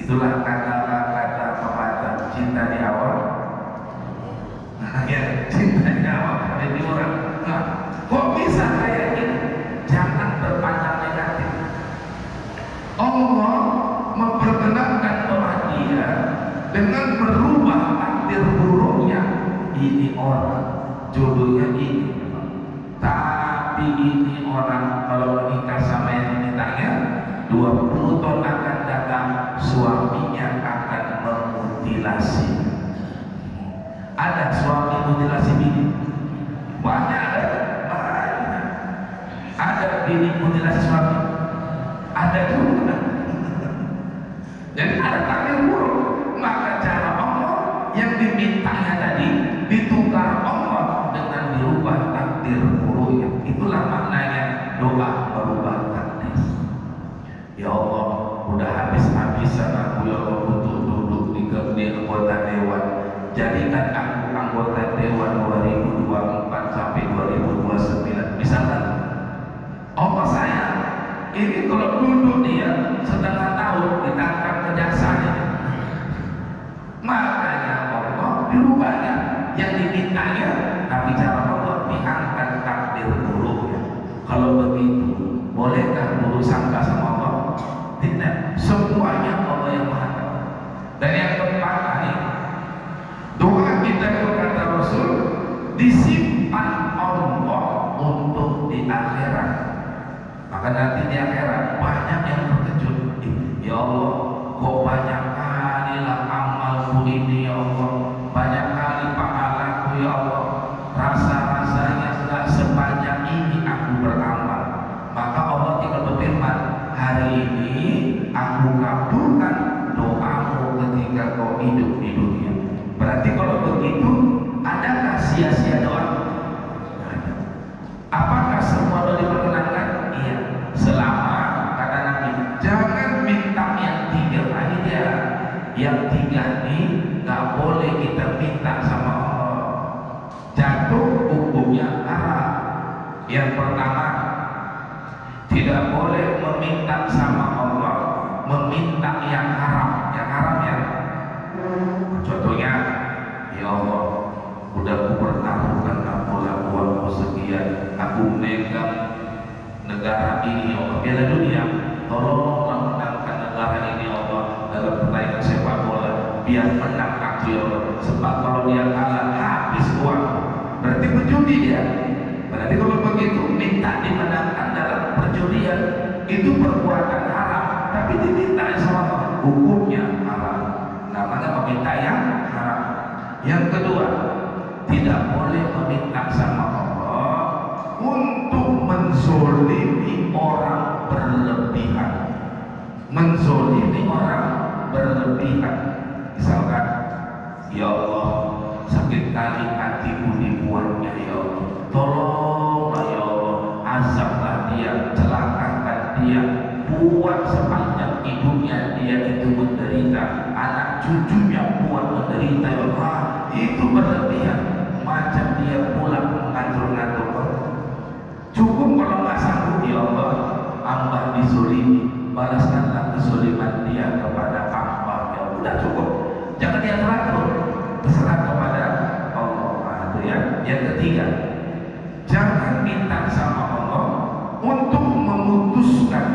Itulah kata-kata pepatah, cinta di awal. Nah, ya, cinta di awal ada di orang. Nah, kok bisa kayak gini? Jangan berpandang negatif. Allah memperkenalkan doa dia dengan merubah takdir buruknya. Ini orang jodohnya ini, tapi ini orang kalau menikah sama yang dimintanya 20 tahun akan datang suaminya akan memutilasi. Ada suami mutilasi bini? Banyak ada. Banyak. Ada bini mutilasi suami? Ada juga. Jadi ada takdir buruk. Maka cara Allah yang dimintanya tadi ditukar Allah dengan dirubah takdir buruknya. Itulah maknanya doa merubah takdir. Ya Allah, udah habis-habisan aku ya Allah untuk duduk di anggota dewan. Jadikan aku anggota dewan 2024 sampai 2029. Misalkan Allah saya ini kalau duduk dia setengah tahun ditangkap kejaksaan, makanya Allah dirubahnya yang dimintanya, tapi cara Allah diangkat takdir buruknya. Kalau begitu, bolehkah buruk sangka sama Allah? Tidak, semuanya Allah yang maha tahu. Dan yang keempat tadi, doa kita kata Rasul disimpan Allah untuk di akhirat. Maka nanti di akhirat banyak yang terkejut. Ya Allah, kok banyak kali lah amalku ini ya Allah, banyak kali pahalaku ya Allah, rasa-rasanya tidak sebanyak ini aku beramal. Maka Allah tinggal berfirman, hari ini aku kabulkan doamu ketika kau hidup di dunia. Berarti kalau begitu, adakah sia-sia doa? Apakah semua doa diperkenankan? Iya, selama kata Nabi jangan minta yang tiga. Ini dia yang tiga ini nggak boleh kita minta sama Allah, jatuh hukumnya haram. Yang pertama, tidak boleh meminta sama Allah meminta yang haram. Yang haram ya, contohnya, ya Allah, udah aku pertaruhkan uangku sekian, aku megang negara ini ya Allah, Piala Dunia, tolonglah menangkan negara ini ya Allah dalam pertandingan sepak bola, biar menang aku ya Allah, sebab kalau dia kalah habis uang. Berarti berjudi dia. Berarti kalau begitu minta dimenangkan dalam perjudian itu perbuatan haram, tapi diminta sama Allah, hukumnya haram, namanya meminta yang haram. Yang kedua, tidak boleh meminta sama Allah untuk menzolimi orang berlebihan. Menzolimi orang berlebihan. Misalkan, ya Allah, sakit kali hatiku dibuatnya ya Allah, tolonglah ya Allah, azablah dia, celakakan dia, buat sepanjang hidupnya dia itu menderita, anak cucunya buat menderita ya Allah. Itu berlebihan, macam dia pulang mengatur-ngatur. Cukup kalau nggak sanggup ya Allah, hamba dizolimi, balaskanlah kezoliman dia kepada hamba. Ya udah cukup, jangan dia teratur, terserah kepada Allah. Itu ya. Yang ketiga, jangan minta sama Allah untuk memutuskan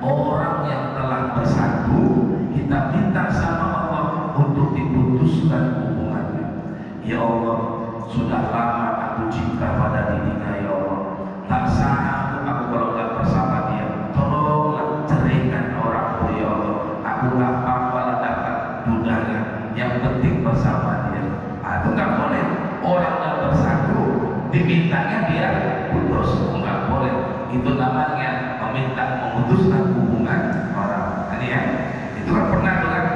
orang yang telah bersatu. Kita minta sama Allah untuk diputuskan hubungannya. Ya Allah, sudah lama aku cinta pada dirinya ya Allah, tak sanggup aku kalau nggak bersama dia, tolonglah ceraikan orangku ya Allah. Aku nggak apa-apa lah dapat dudanya, yang penting bersama dia. Itu nggak boleh. Orang yang bersatu dimintanya dia putus, nggak boleh. Itu namanya meminta memutuskan hubungan orang. Ini ya, itu kan pernah kan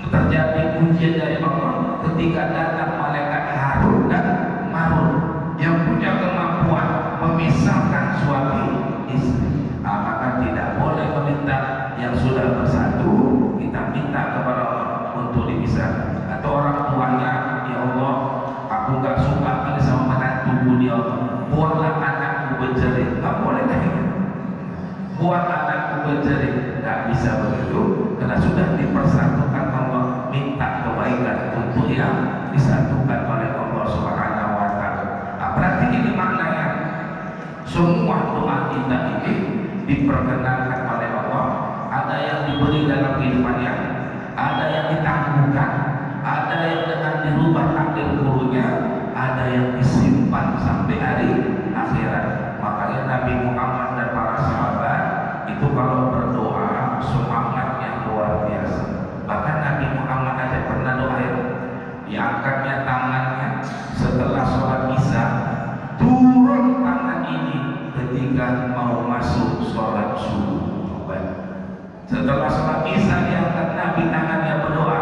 terjadi ujian dari Allah ketika datang malaikat Harun dan Marun yang punya kemampuan memisahkan suami istri. Maka tidak boleh meminta yang sudah bersatu, kita minta kepada Allah untuk dipisahkan. Atau orang tuanya, ya Allah, aku nggak suka kali sama menantuku ya Allah, buatlah anakku bercerai. Nggak boleh kan? Buat anakku bercerai. nggak bisa begitu, karena sudah dipersatukan Allah, minta kebaikan untuk yang disatukan oleh Allah Subhanahu wa Ta'ala. Nah, berarti ini maknanya semua doa kita ini diperkenankan oleh Allah. Ada yang diberi dalam kehidupannya, ada yang ditangguhkan, ada yang dengan dirubah takdir gurunya, ada yang disimpan sampai hari akhirat. Makanya Nabi Muhammad dan para sahabat itu kalau berdoa semangatnya luar biasa. Bahkan Nabi Muhammad aja pernah doa itu, diangkatnya tangannya setelah sholat isya, turun tangan ini ketika mau masuk sholat subuh. Setelah sholat isya diangkat Nabi tangannya berdoa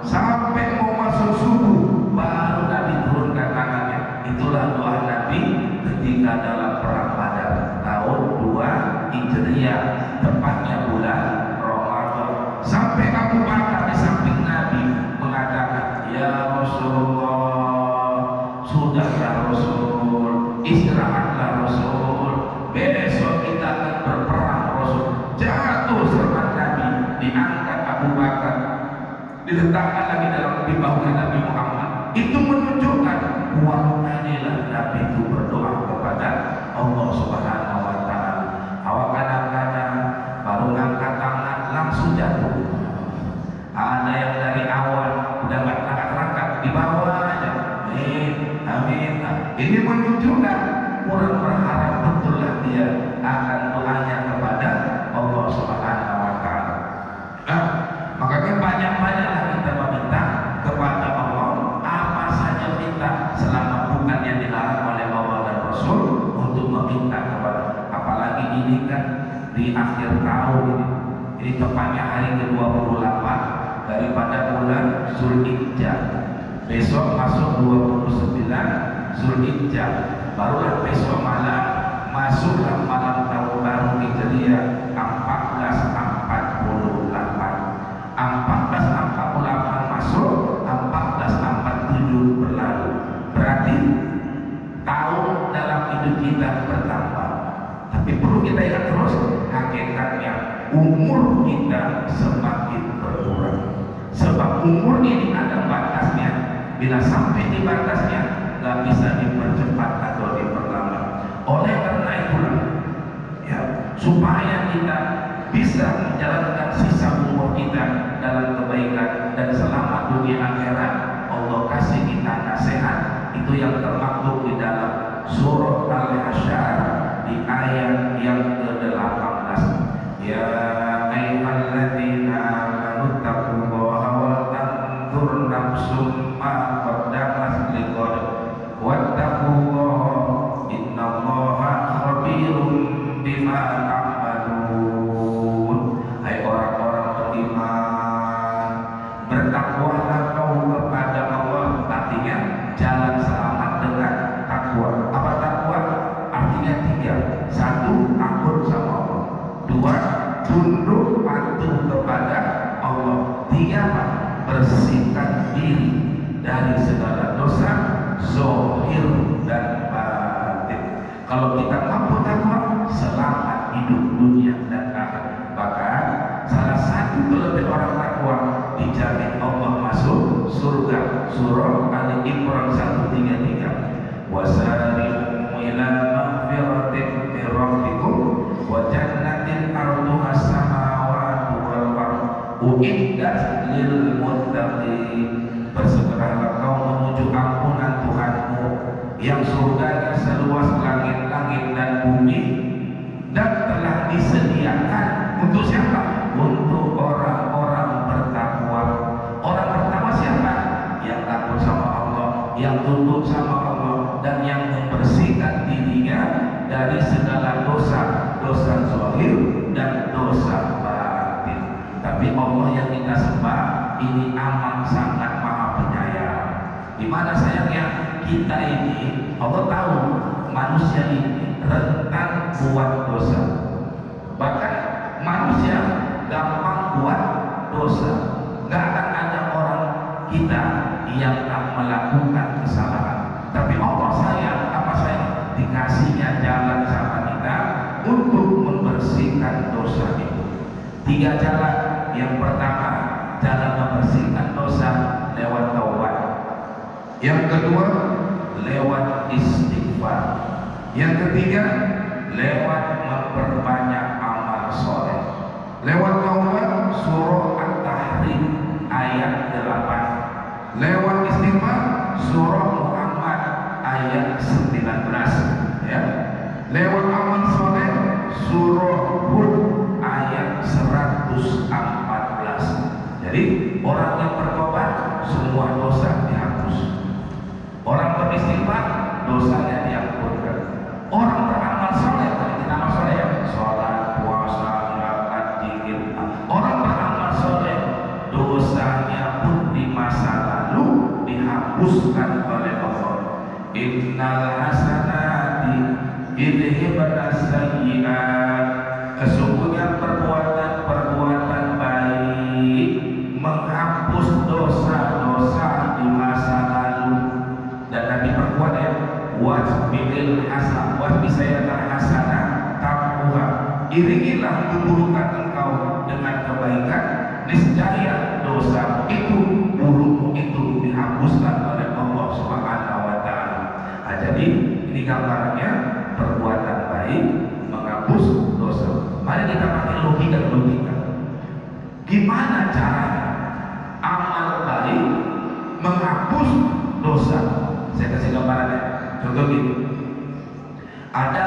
sampai mau masuk subuh, baru Nabi turunkan tangannya. Itulah doa Nabi ketika dalam perang Badar tahun 2 Hijriah, tepatnya bulan Ramadan. Sampai Abu Bakar di samping Nabi mengatakan, ya Rasulullah, sudahlah Rasul, istirahatlah Rasul, besok kita akan berperang Rasul. Jatuh serban Nabi, diangkat Abu Bakar, diletakkan lagi dalam di bawah Nabi Muhammad. Itu menunjukkan inilah Nabi itu berdoa kepada Allah Subhanahu wa Ta'ala. Awak kadang-kadang baru ngangkat tangan langsung jatuh. Ada yang dari awal udah nggak angkat-angkat, di bawah aja. Amin. Ini menunjukkan kurang berharap betullah dia akan doanya kepada Allah Subhanahu wa Ta'ala. Makanya banyak-banyaklah kita meminta kepada Allah, apa saja minta selama bukan yang dilarang oleh Allah dan Rasul untuk meminta kepada. Apalagi ini kan di akhir tahun ini tepatnya hari ke-28 daripada bulan Zulhijjah. Besok masuk 29 Zulhijjah, barulah besok malam masuklah malam tahun baru Hijriah 1448 masuk, 1447 berlalu. Berarti tahun dalam hidup kita bertambah. Tapi perlu kita ingat terus, hakikatnya umur kita semakin berkurang. Sebab umur ini ada batasnya. Bila sampai di batasnya, nggak bisa dipercepat atau diperlambat. Oleh karena itulah, ya, supaya kita bisa menjalankan sisa umur kita dalam kebaikan dan selamat dunia akhirat, Allah kasih kita nasihat. Itu yang termaktub di dalam surah Al-Hasyr di ayat yang ke-18. Ya ayyuhalladzina amanu taqullaha wa tanzur nafsum ma qaddamat lighad wattaqullaha innallaha khabirun bima ta'malun. Hai orang-orang beriman, bertakwalah kau kepada Allah. Artinya jalan selamat dengan takwa. Apa takwa? Artinya 3. 1, takut sama Allah. 2, tunduk patuh kepada Allah. 3, bersihkan diri dari segala dosa zahir dan batin. Kalau kita mampu takwa, selamat hidup dunia dan akhirat. Bahkan salah satu kelebihan orang takwa, dijamin Allah masuk surga. Surah Ali Imran 133. Wasari'u ila maghfiratin min rabbikum wa jannatin 'arduha as-samawati wal ardh uiddat lil muttaqin. Bersegeralah kau menuju ampunan Tuhanmu yang surganya seluas langit-langit dan bumi, dan telah disediakan untuk siapa? Untuk orang-orang bertakwa. Orang pertama siapa? Yang takut sama Allah, yang tunduk sama Allah, dan yang membersihkan dirinya dari segala dosa, dosa zahir dan dosa batin. Tapi Allah yang kita sembah ini amat sangat maha penyayang. Di mana sayangnya kita ini, Allah tahu manusia ini rentan buat dosa. Bahkan manusia gampang buat dosa. Gak akan ada orang kita yang tak melakukan kesalahan. Tapi Allah sayang, apa sayang? Dikasihnya jalan sama kita untuk membersihkan dosa itu. Tiga jalan. Yang pertama, jalan membersihkan dosa lewat taubat. Yang kedua, lewat istighfar. Yang ketiga, lewat memperbanyak amal soleh. Lewat taubat, surah At-Tahrim ayat 8. Lewat istighfar, surah Muhammad ayat 19. Ya. Lewat amal soleh, surah Hud ayat 114. Jadi orang yang bertobat semua dosa dihapus. Orang beristighfar dosanya diampunkan. Orang beramal soleh, tadi kita amal soleh ya, sholat, puasa, zakat, zikir. Orang beramal soleh dosanya pun di masa lalu dihapuskan oleh Allah. Innal hasanati yudhibna sayyi'at. Sesungguhnya perbuatan-perbuatan baik menghapus dosa-dosa di masa lalu. Dan Nabi berbuat ya, wasbil hasan, wasbisayatan hasanah tamhuha. Iringilah keburukan engkau dengan kebaikan, niscaya dosa itu, burukmu itu dihapuskan oleh Allah Subhanahu wa taala. Nah, jadi ini gambarannya perbuatan baik menghapus dosa. Mari kita pakai logika. Gimana caranya amal baik menghapus dosa? Saya kasih gambarannya. Contoh gini, ada